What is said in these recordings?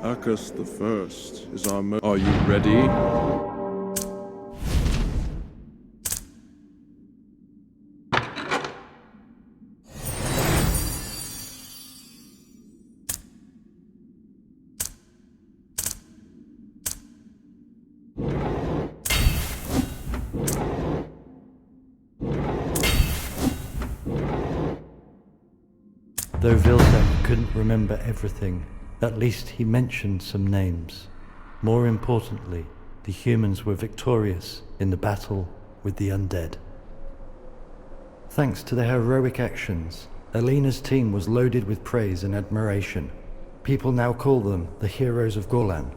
Arcus the First is our Are you ready? Though Vilsen couldn't remember everything, at least he mentioned some names. More importantly, the humans were victorious in the battle with the undead. Thanks to their heroic actions, Alina's team was loaded with praise and admiration. People now call them the heroes of Gorlan.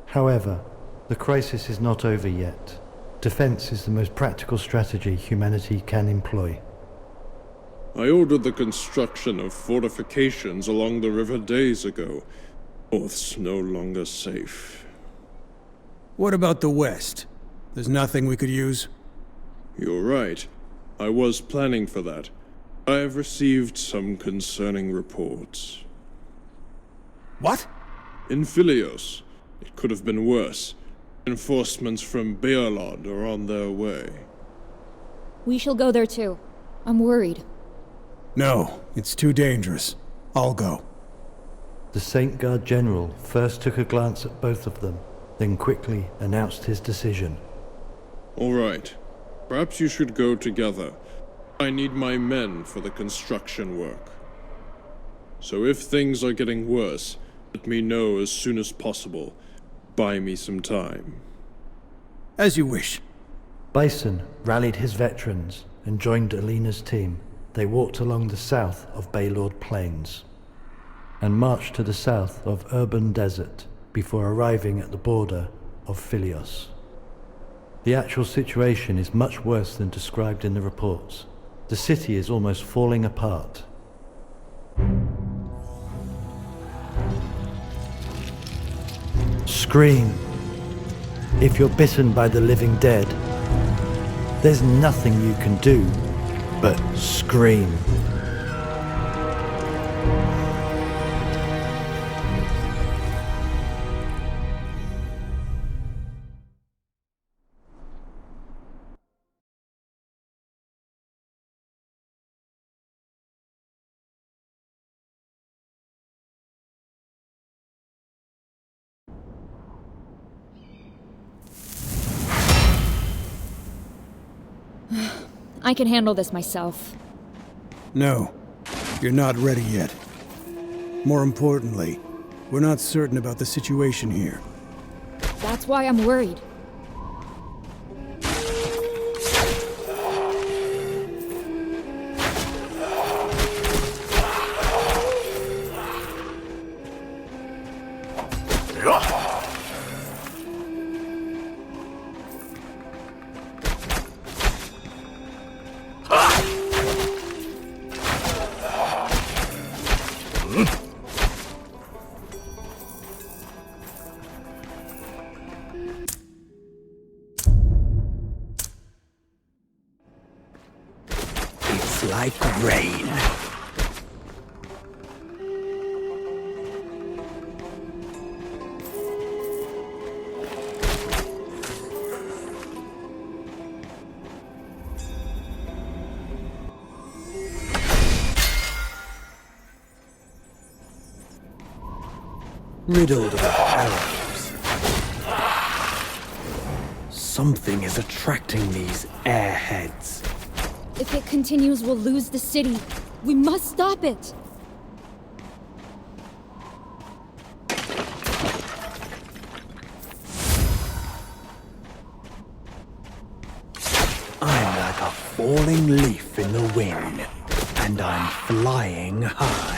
However, the crisis is not over yet. Defense is the most practical strategy humanity can employ. I ordered the construction of fortifications along the river days ago. North's no longer safe. What about the west? There's nothing we could use? You're right. I was planning for that. I have received some concerning reports. What? In Philios. It could have been worse. Reinforcements from Beorlod are on their way. We shall go there too. I'm worried. No, it's too dangerous. I'll go. The Saint Guard General first took a glance at both of them, then quickly announced his decision. All right. Perhaps you should go together. I need my men for the construction work. So if things are getting worse, let me know as soon as possible. Buy me some time. As you wish. Bison rallied his veterans and joined Alina's team. They walked along the south of Baylord Plains and marched to the south of Urban Desert before arriving at the border of Philios. The actual situation is much worse than described in the reports. The city is almost falling apart. Scream. If you're bitten by the living dead, there's nothing you can do but scream. I can handle this myself. No, you're not ready yet. More importantly, we're not certain about the situation here. That's why I'm worried. Like rain. Riddled with arrows. Something is attracting these airheads. If it continues, we'll lose the city. We must stop it! I'm like a falling leaf in the wind, and I'm flying high.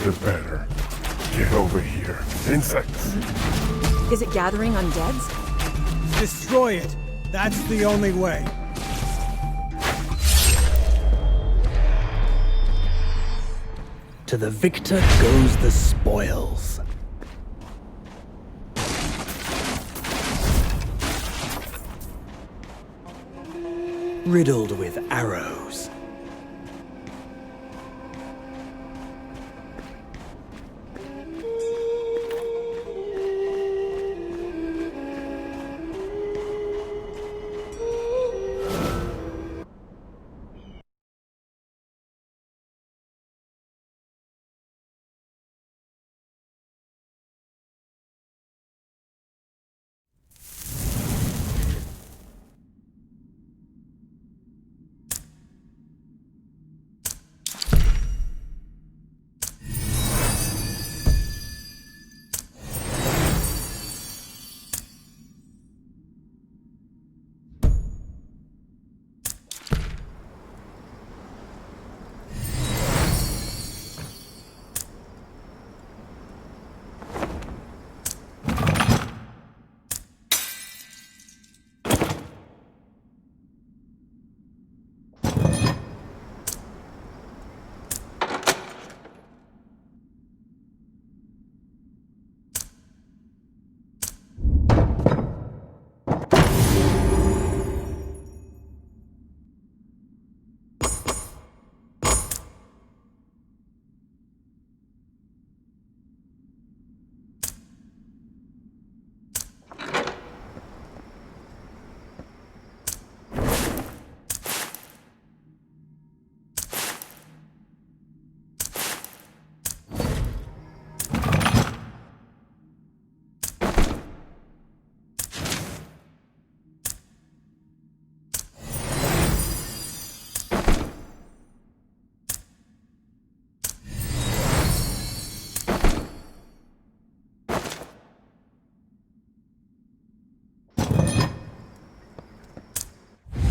The better. Get over here. Insects. Is it gathering undeads? Destroy it. That's the only way. To the victor goes the spoils. riddled with arrows.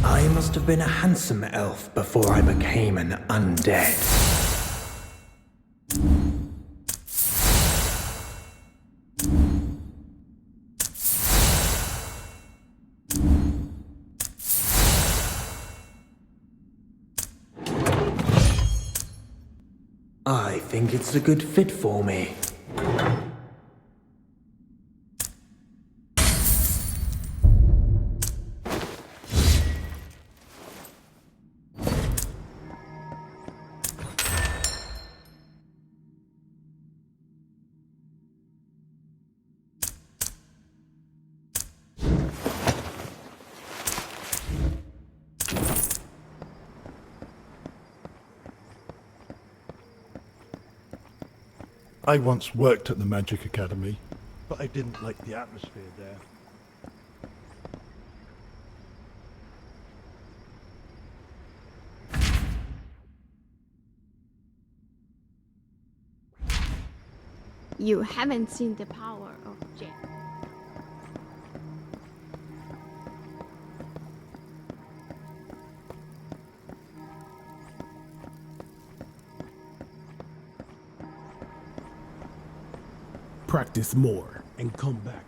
I must have been a handsome elf before I became an undead. I think it's a good fit for me. I once worked at the Magic Academy, but I didn't like the atmosphere there. You haven't seen the power of Jet. Practice more and come back.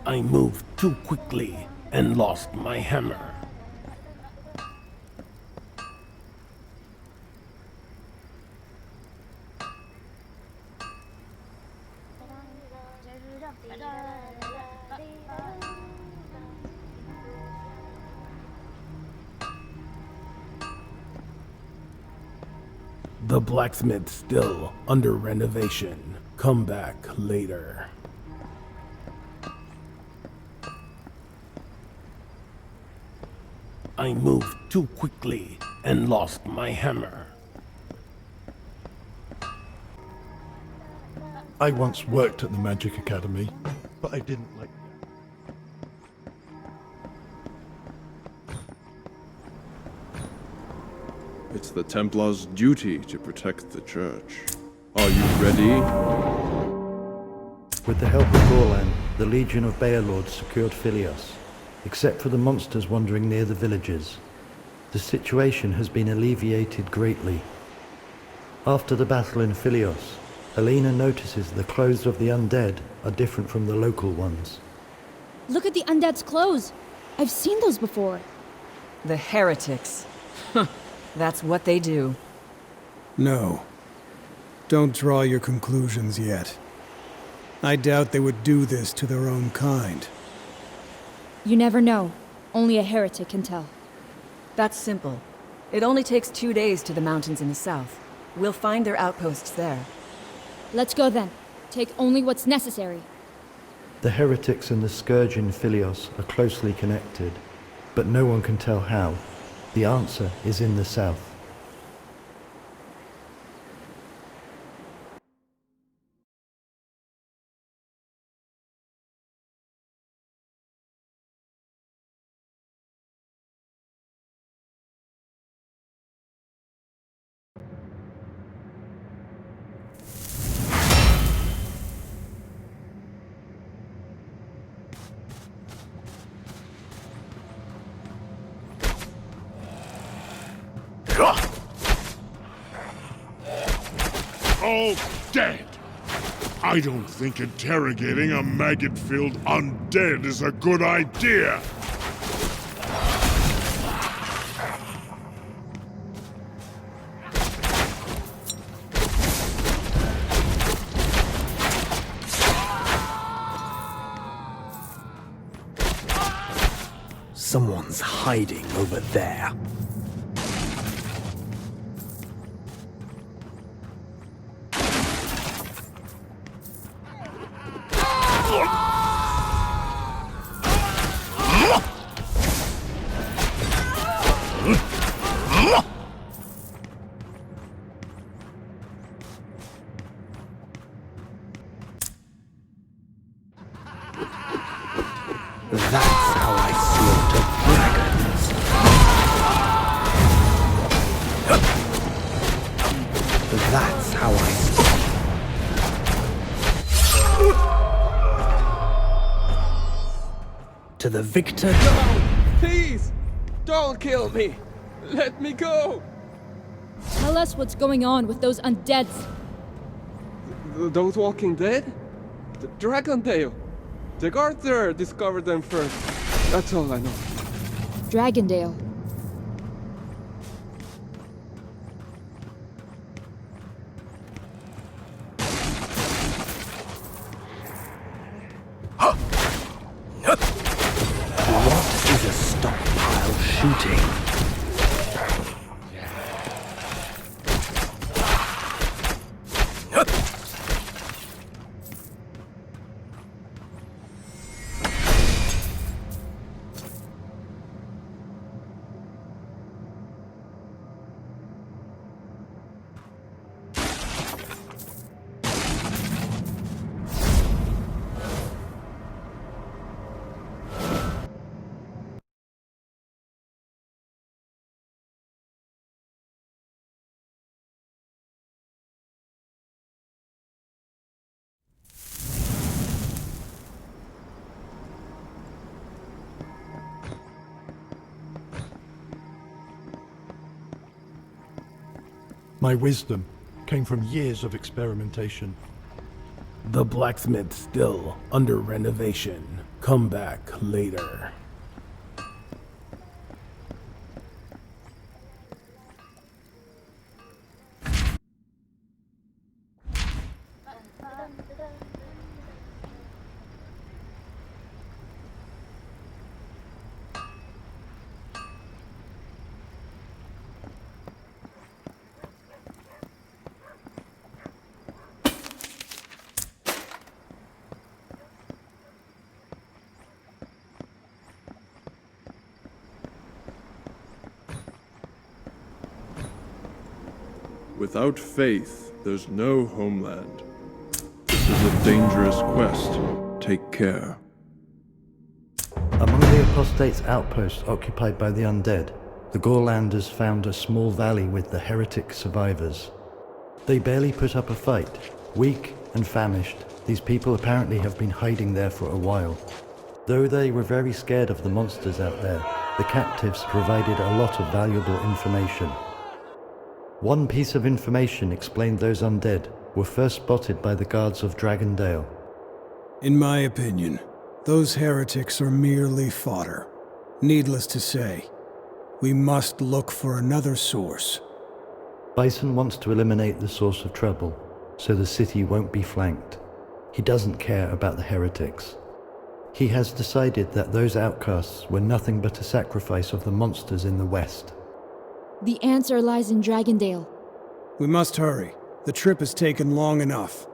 I moved too quickly and lost my hammer. The blacksmith's still under renovation. Come back later. I moved too quickly and lost my hammer. I once worked at the Magic Academy, but I didn't like it. It's the Templar's duty to protect the church. Are you ready? With the help of Gorlan, the Legion of Baelord secured Philios, except for the monsters wandering near the villages. The situation has been alleviated greatly. After the battle in Philios, Alina notices the clothes of the undead are different from the local ones. Look at the undead's clothes. I've seen those before. The heretics. That's what they do. No. Don't draw your conclusions yet. I doubt they would do this to their own kind. You never know. Only a heretic can tell. That's simple. It only takes 2 days to the mountains in the south. We'll find their outposts there. Let's go then. Take only what's necessary. The heretics and the scourge in Philios are closely connected, but no one can tell how. The answer is in the south. All dead! I don't think interrogating a maggot-filled undead is a good idea! Someone's hiding over there. That's how I slaughter dragons. That's how I to the victor. Please! Don't kill me! Let me go! Tell us what's going on with those undeads. Those walking dead? The Dragondale. The guard there discovered them first. That's all I know. Dragondale. What is a stockpile shooting? My wisdom came from years of experimentation. The blacksmith's still under renovation. Come back later. Without faith, there's no homeland. This is a dangerous quest. Take care. Among the apostates' outposts occupied by the undead, the Gorlanders found a small valley with the heretic survivors. They barely put up a fight. Weak and famished, these people apparently have been hiding there for a while. Though they were very scared of the monsters out there, the captives provided a lot of valuable information. One piece of information explained those undead were first spotted by the guards of Dragondale. In my opinion, those heretics are merely fodder. Needless to say, we must look for another source. Bison wants to eliminate the source of trouble, so the city won't be flanked. He doesn't care about the heretics. He has decided that those outcasts were nothing but a sacrifice of the monsters in the west. The answer lies in Dragondale. We must hurry. The trip has taken long enough.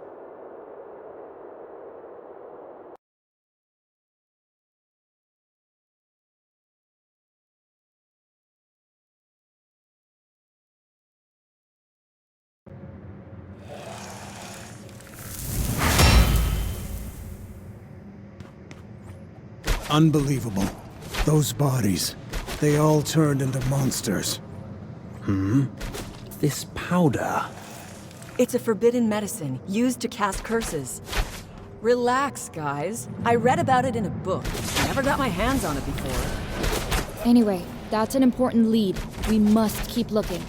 Unbelievable. Those bodies, they all turned into monsters. This powder. It's a forbidden medicine used to cast curses. Relax, guys. I read about it in a book. Never got my hands on it before. Anyway, that's an important lead. We must keep looking.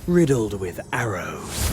Riddled with arrows.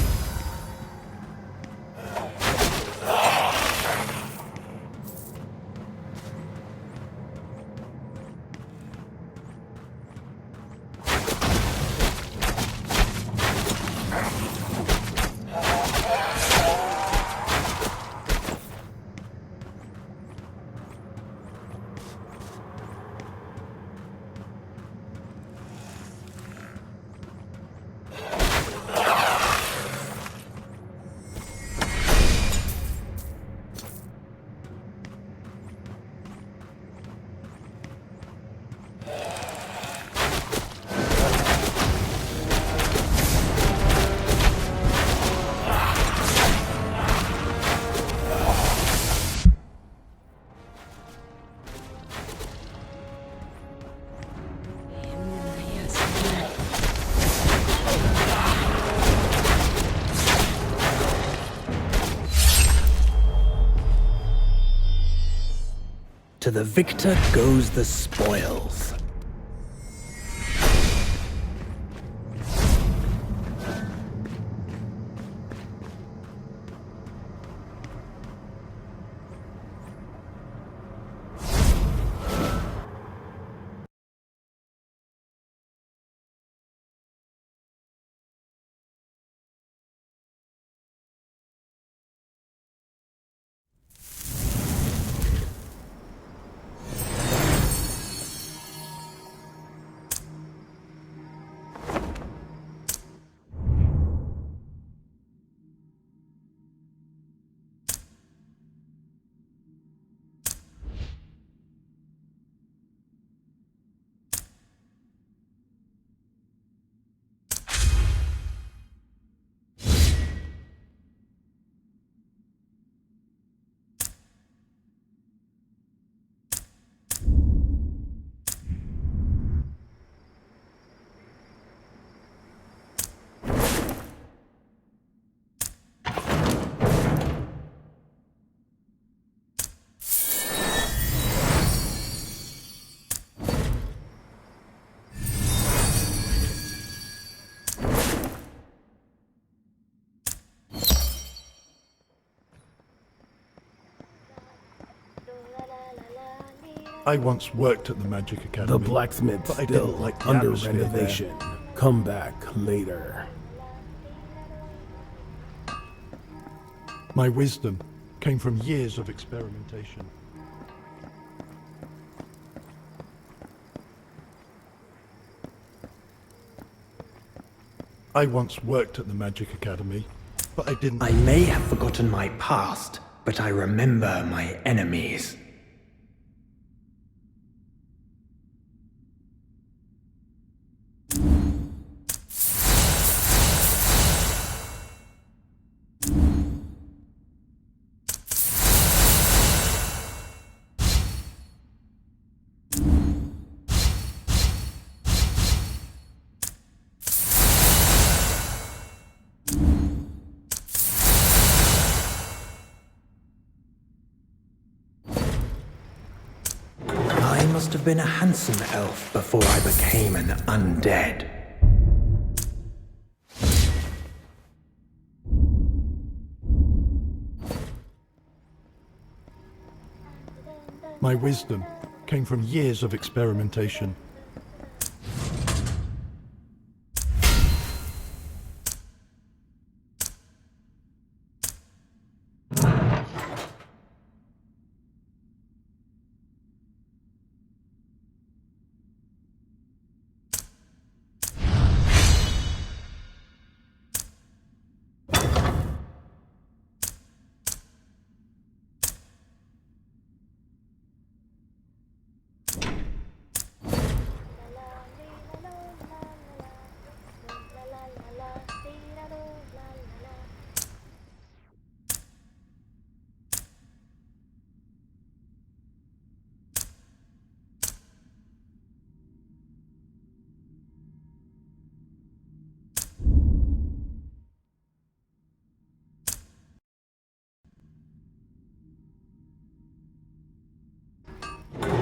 To the victor goes the spoils. I once worked at the Magic Academy. The blacksmith's but I still didn't like the under atmosphere renovation. Come back later. My wisdom came from years of experimentation. I once worked at the Magic Academy, but I didn't... I may have forgotten my past, but I remember my enemies. I must have been a handsome elf before I became an undead. My wisdom came from years of experimentation.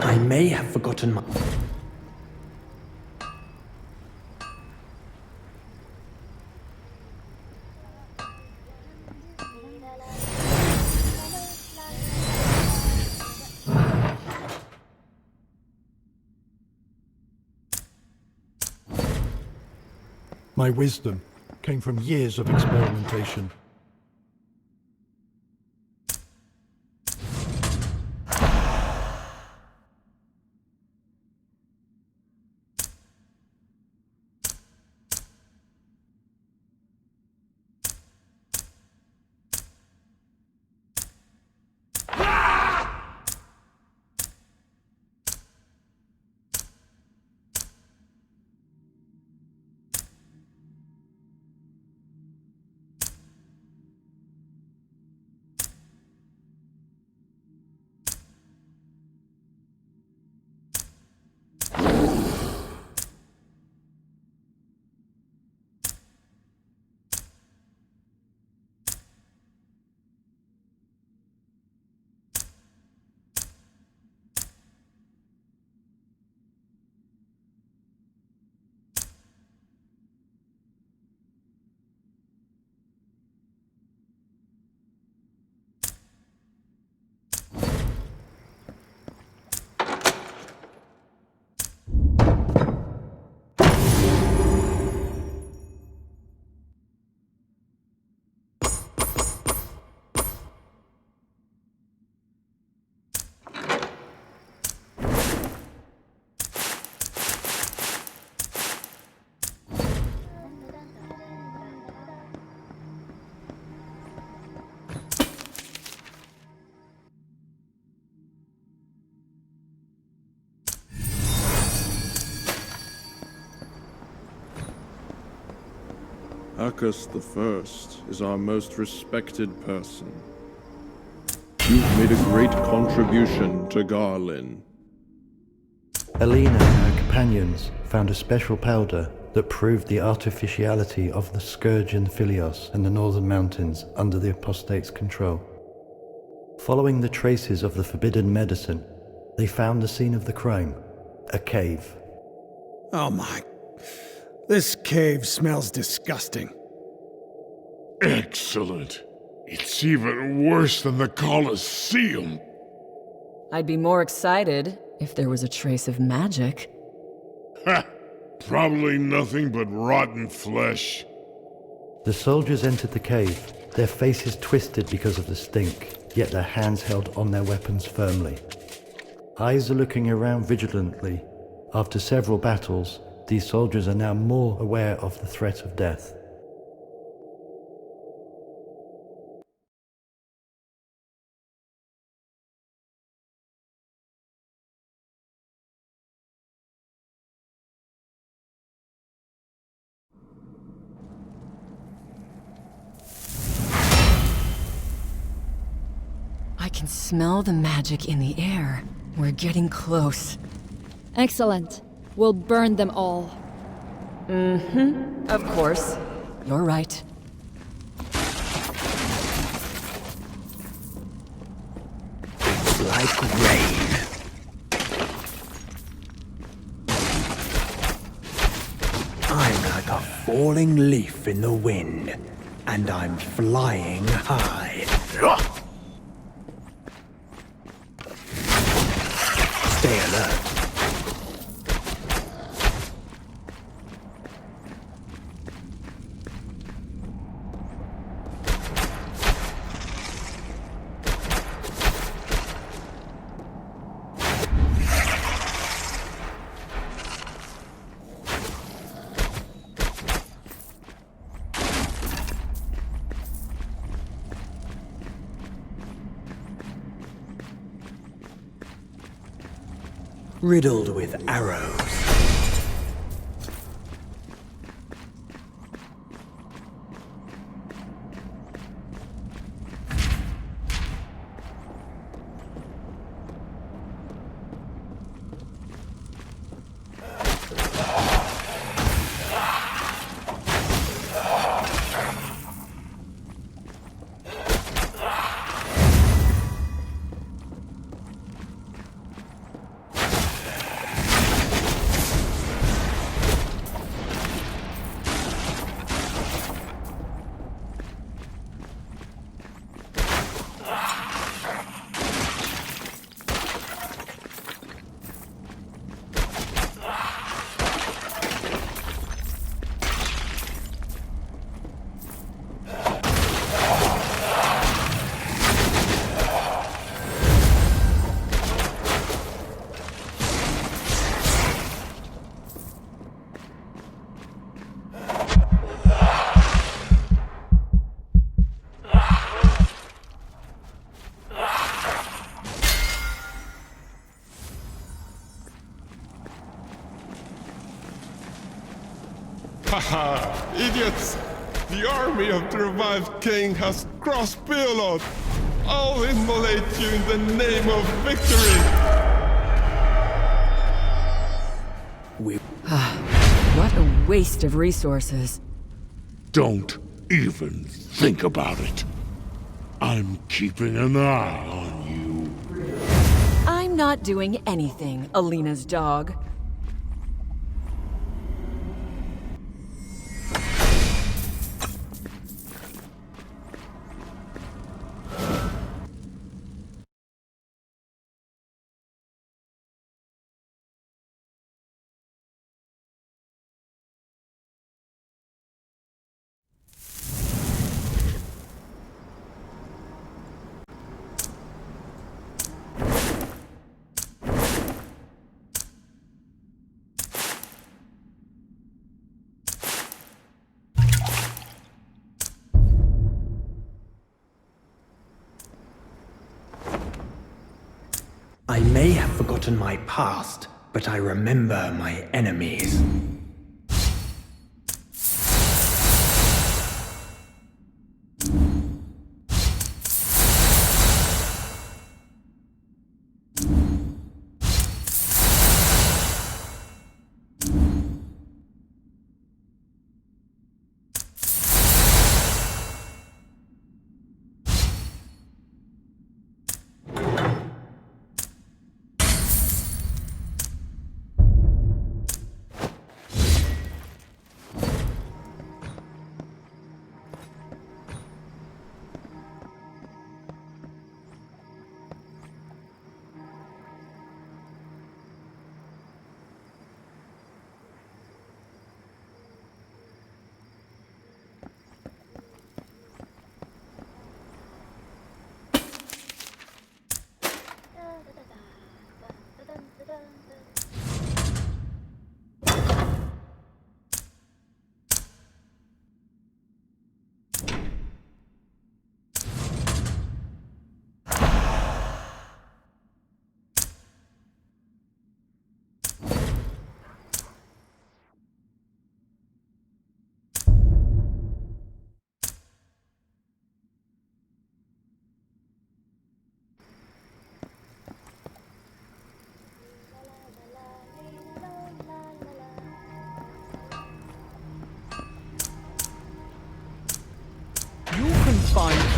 I may have forgotten my... My wisdom came from years of experimentation. Arcus the First is our most respected person. You've made a great contribution to Garlin. Alina and her companions found a special powder that proved the artificiality of the scourge in Philios and the northern mountains under the apostate's control. Following the traces of the forbidden medicine, they found the scene of the crime, a cave. Oh my... This cave smells disgusting. Excellent. It's even worse than the Colosseum. I'd be more excited if there was a trace of magic. Ha! Probably nothing but rotten flesh. The soldiers entered the cave, their faces twisted because of the stink, yet their hands held on their weapons firmly. Eyes are looking around vigilantly. After several battles, these soldiers are now more aware of the threat of death. can smell the magic in the air. We're getting close. Excellent. We'll burn them all. Mm-hmm. Of course. You're right. It's like rain. I'm like a falling leaf in the wind, and I'm flying high. Stay alert. Riddled with arrows. Haha, idiots! The army of the revived king has crossed Beelord! I'll immolate you in the name of victory! What a waste of resources. Don't even think about it. I'm keeping an eye on you. I'm not doing anything, Alina's dog. I may have forgotten my past, but I remember my enemies.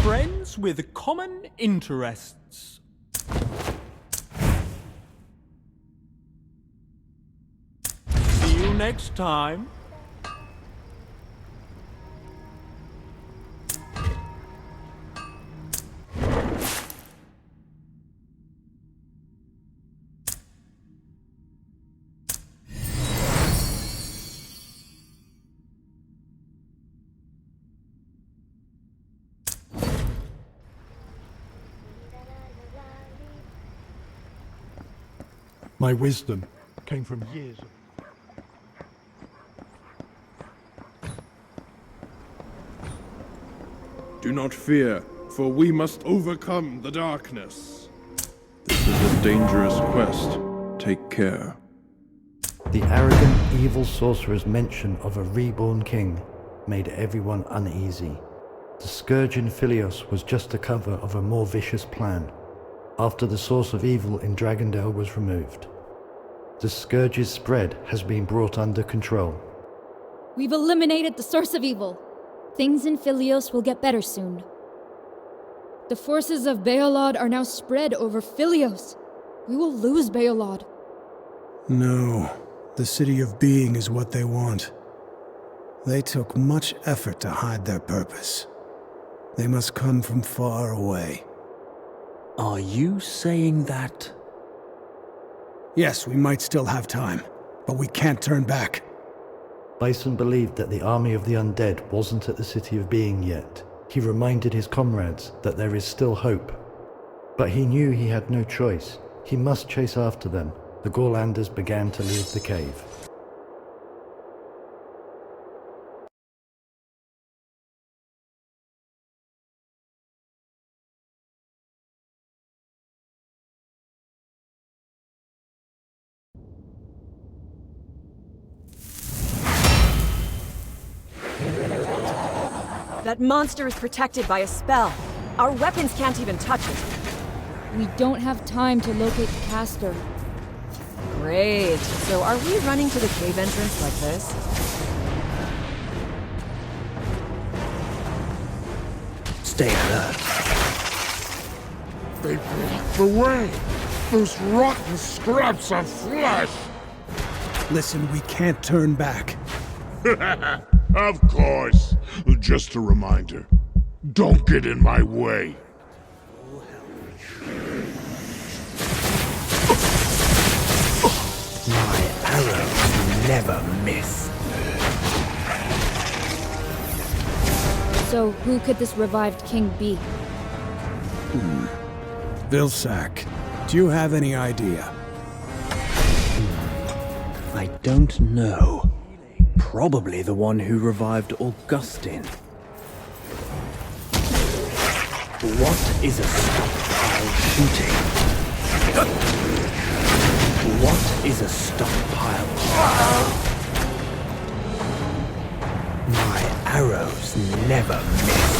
friends with common interests. See you next time. My wisdom came from years of... Do not fear, for we must overcome the darkness. This is a dangerous quest. Take care. The arrogant, evil sorcerer's mention of a reborn king made everyone uneasy. The scourge in Philios was just a cover of a more vicious plan, after the source of evil in Dragondale was removed. The scourge's spread has been brought under control. We've eliminated the source of evil. Things in Philios will get better soon. The forces of Baelod are now spread over Philios. We will lose Baelod. No, the City of Being is what they want. They took much effort to hide their purpose. They must come from far away. Are you saying that? Yes, we might still have time, but we can't turn back. Bison believed that the army of the undead wasn't at the City of Being yet. He reminded his comrades that there is still hope. But he knew he had no choice. He must chase after them. The Gorlanders began to leave the cave. That monster is protected by a spell. Our weapons can't even touch it. We don't have time to locate the caster. Great. So are we running to the cave entrance like this? Stay alert. They blocked the way! Those rotten scraps of flesh! Listen, we can't turn back. Of course. Just a reminder. Don't get in my way. My arrows never miss. So, who could this revived king be? Vilsack, do you have any idea? I don't know. Probably the one who revived Augustine. What is a stockpile shooting? What is a stockpile? My arrows never miss.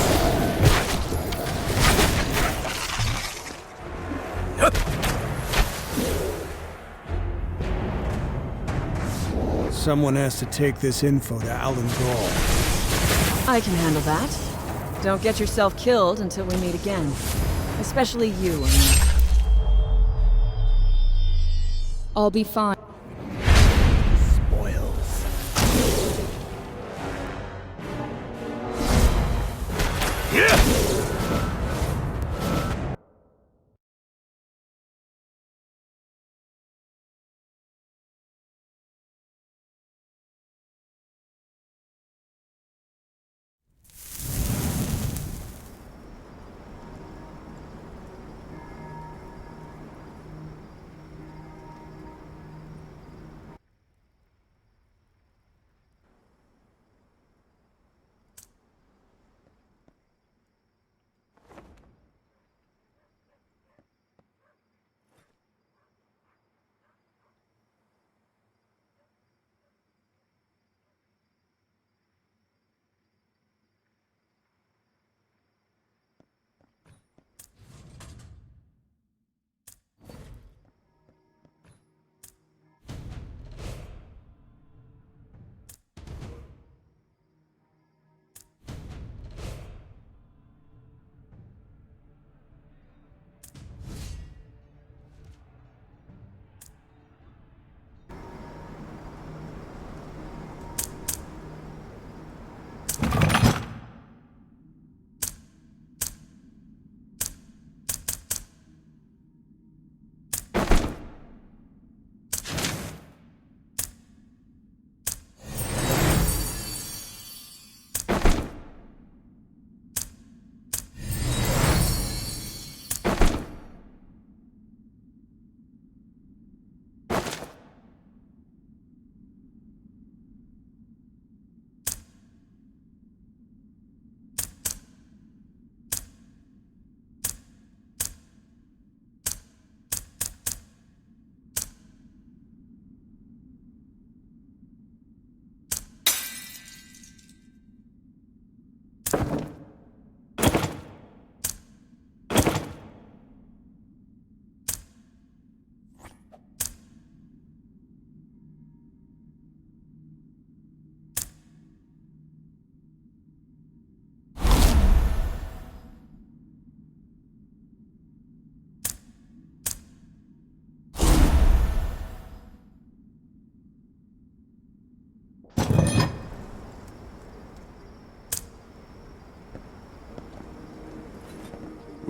Someone has to take this info to Alan Gall. I can handle that. Don't get yourself killed until we meet again. Especially you, I mean. I'll be fine. Spoils.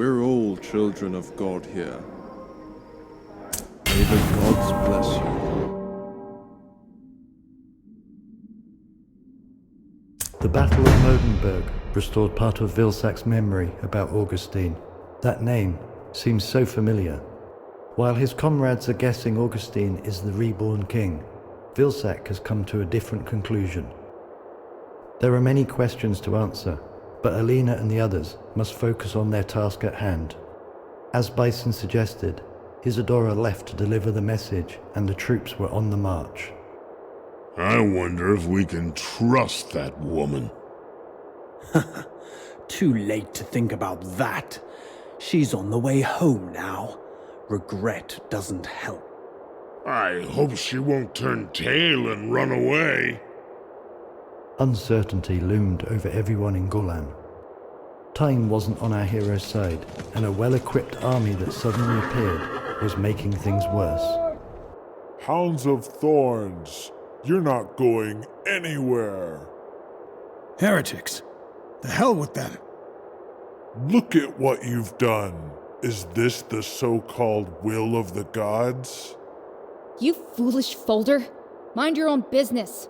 We're all children of God here. May the gods bless you. The Battle of Modenburg restored part of Vilsac's memory about Augustine. That name seems so familiar. While his comrades are guessing Augustine is the reborn king, Vilsac has come to a different conclusion. There are many questions to answer, but Alina and the others must focus on their task at hand. As Bison suggested, Isadora left to deliver the message and the troops were on the march. I wonder if we can trust that woman. Too late to think about that. She's on the way home now. Regret doesn't help. I hope she won't turn tail and run away. Uncertainty loomed over everyone in Golan. Time wasn't on our hero's side, and a well-equipped army that suddenly appeared was making things worse. Hounds of Thorns, you're not going anywhere. Heretics! The hell with them! Look at what you've done. Is this the so-called will of the gods? You foolish folder! Mind your own business!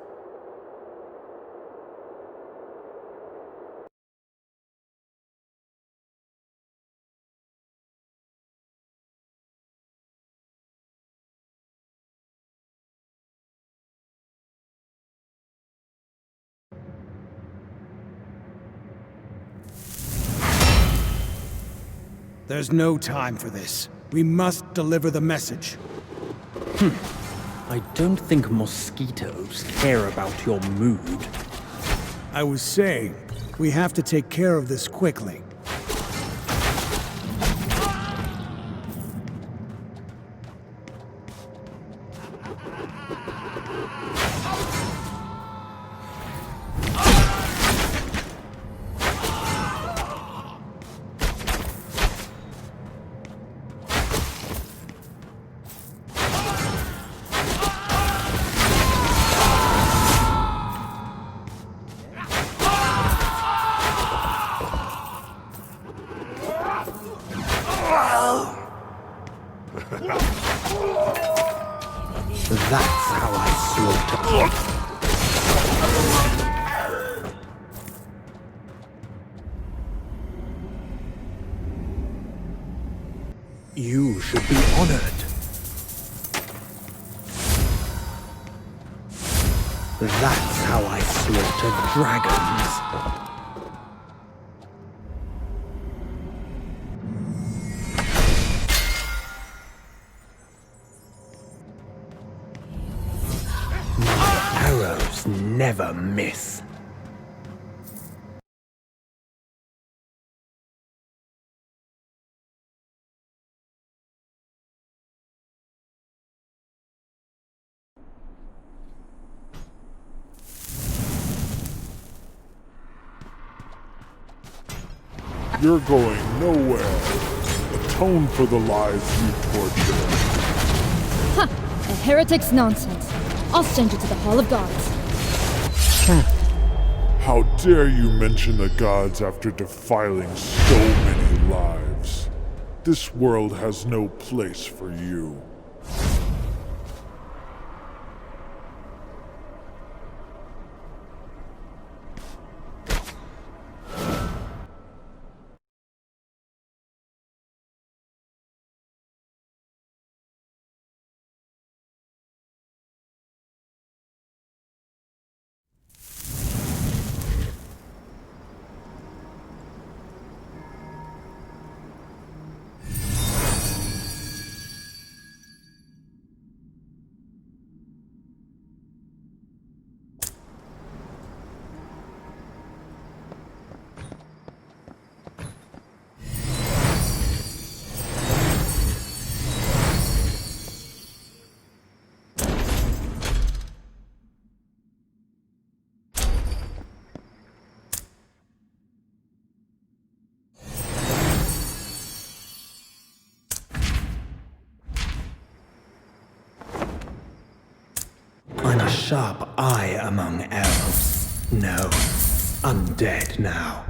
There's no time for this. We must deliver the message. I don't think mosquitoes care about your mood. I was saying, we have to take care of this quickly. That's how I slaughter. You should be honored. That's how I slaughter dragons. Arrows never miss. You're going nowhere. Atone for the lives you tortured. Ha! A heretic's nonsense. I'll send you to the Hall of Gods. How dare you mention the gods after defiling so many lives? This world has no place for you. I'm a sharp eye among elves. No, undead now.